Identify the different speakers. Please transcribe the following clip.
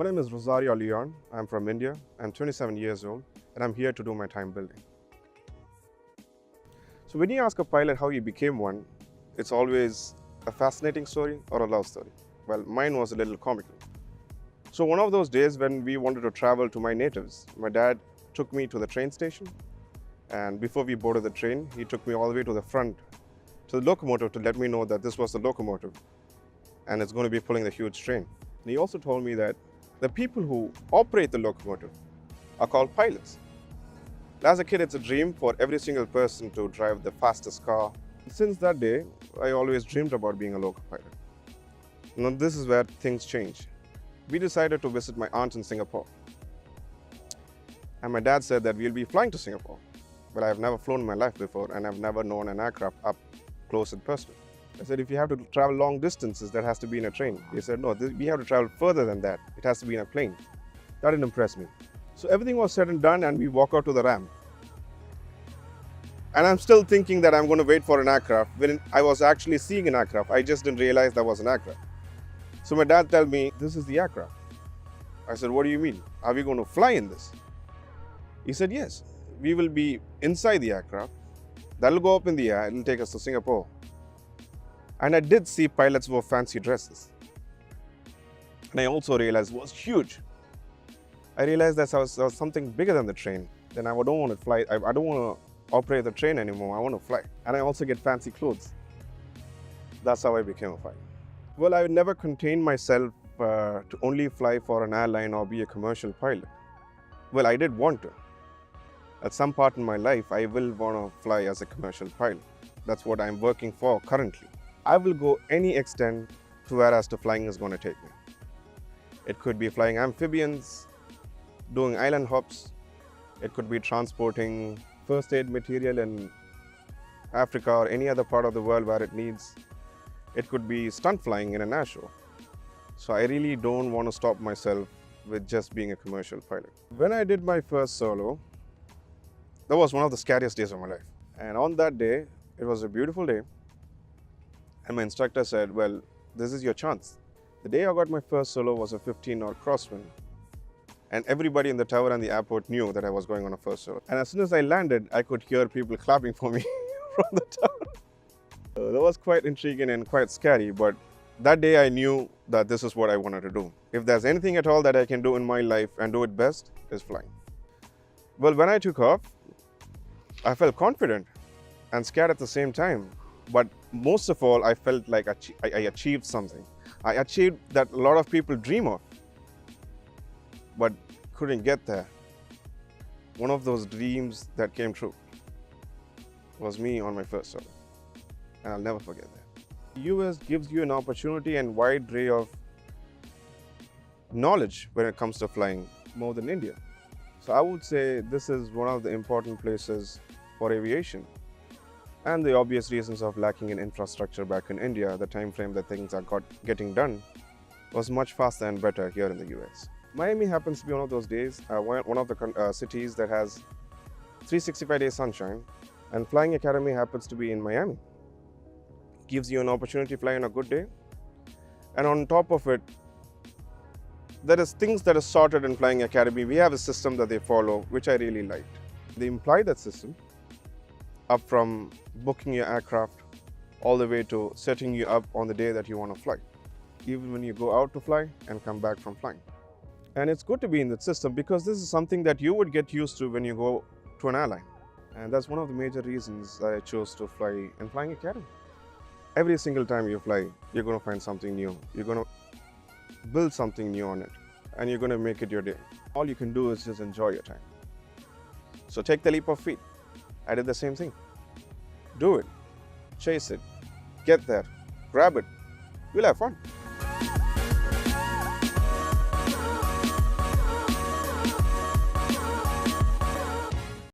Speaker 1: My name is Rozario. I'm from India. I'm 27 years old and I'm here to do my time building. So when you ask a pilot how he became one, it's always a fascinating story or a love story. Well, mine was a little comical. So one of those days when we wanted to travel to my natives, my dad took me to the train station, and before we boarded the train, he took me all the way to the front, to the locomotive, to let me know that this was the locomotive and it's going to be pulling the huge train. And he also told me that the people who operate the locomotive are called pilots. As a kid, it's a dream for every single person to drive the fastest car. Since that day, I always dreamed about being a loco pilot. Now, this is where things change. We decided to visit my aunt in Singapore. And my dad said that we'll be flying to Singapore. But I've never flown in my life before, and I've never known an aircraft up close and personal. I said, if you have to travel long distances, that has to be in a train. He said, no, we have to travel further than that. It has to be in a plane. That didn't impress me. So everything was said and done, and we walk out to the ramp. And I'm still thinking that I'm going to wait for an aircraft. When I was actually seeing an aircraft, I just didn't realize that was an aircraft. So my dad told me, this is the aircraft. I said, what do you mean? Are we going to fly in this? He said, yes, we will be inside the aircraft. That'll go up in the air. It'll take us to Singapore. And I did see pilots wore fancy dresses. And I also realized it was huge. I realized that there was something bigger than the train. Then I don't want to fly. I don't want to operate the train anymore. I want to fly. And I also get fancy clothes. That's how I became a pilot. Well, I would never contain myself to only fly for an airline or be a commercial pilot. Well, I did want to. At some part in my life, I will want to fly as a commercial pilot. That's what I'm working for currently. I will go any extent to whereas the flying is going to take me. It could be flying amphibians, doing island hops. It could be transporting first aid material in Africa or any other part of the world where it needs. It could be stunt flying in an air show. So I really don't want to stop myself with just being a commercial pilot. When I did my first solo, that was one of the scariest days of my life. And on that day, it was a beautiful day. And my instructor said, well, this is your chance. The day I got my first solo was a 15-knot crosswind. And everybody in the tower and the airport knew that I was going on a first solo. And as soon as I landed, I could hear people clapping for me from the tower. So that was quite intriguing and quite scary, but that day I knew that this is what I wanted to do. If there's anything at all that I can do in my life and do it best, is flying. Well, when I took off, I felt confident and scared at the same time. But most of all, I felt like I achieved something. I achieved that a lot of people dream of, but couldn't get there. One of those dreams that came true was me on my first solo. And I'll never forget that. The US gives you an opportunity and wide array of knowledge when it comes to flying, more than India. So I would say this is one of the important places for aviation. And the obvious reasons of lacking in infrastructure back in India, the time frame that things are getting done was much faster and better here in the US. Miami happens to be one of those days, one of the cities that has 365 days sunshine, and Flying Academy happens to be in Miami. Gives you an opportunity to fly on a good day, and on top of it, there is things that are sorted in Flying Academy. We have a system that they follow, which I really liked. They imply that system up from booking your aircraft all the way to setting you up on the day that you want to fly, even when you go out to fly and come back from flying. And it's good to be in that system because this is something that you would get used to when you go to an airline. And that's one of the major reasons I chose to fly in Flying Academy. Every single time you fly, you're going to find something new. You're going to build something new on it, and you're going to make it your day. All you can do is just enjoy your time. So take the leap of faith. I did the same thing. Do it. Chase it. Get there. Grab it. You'll have fun.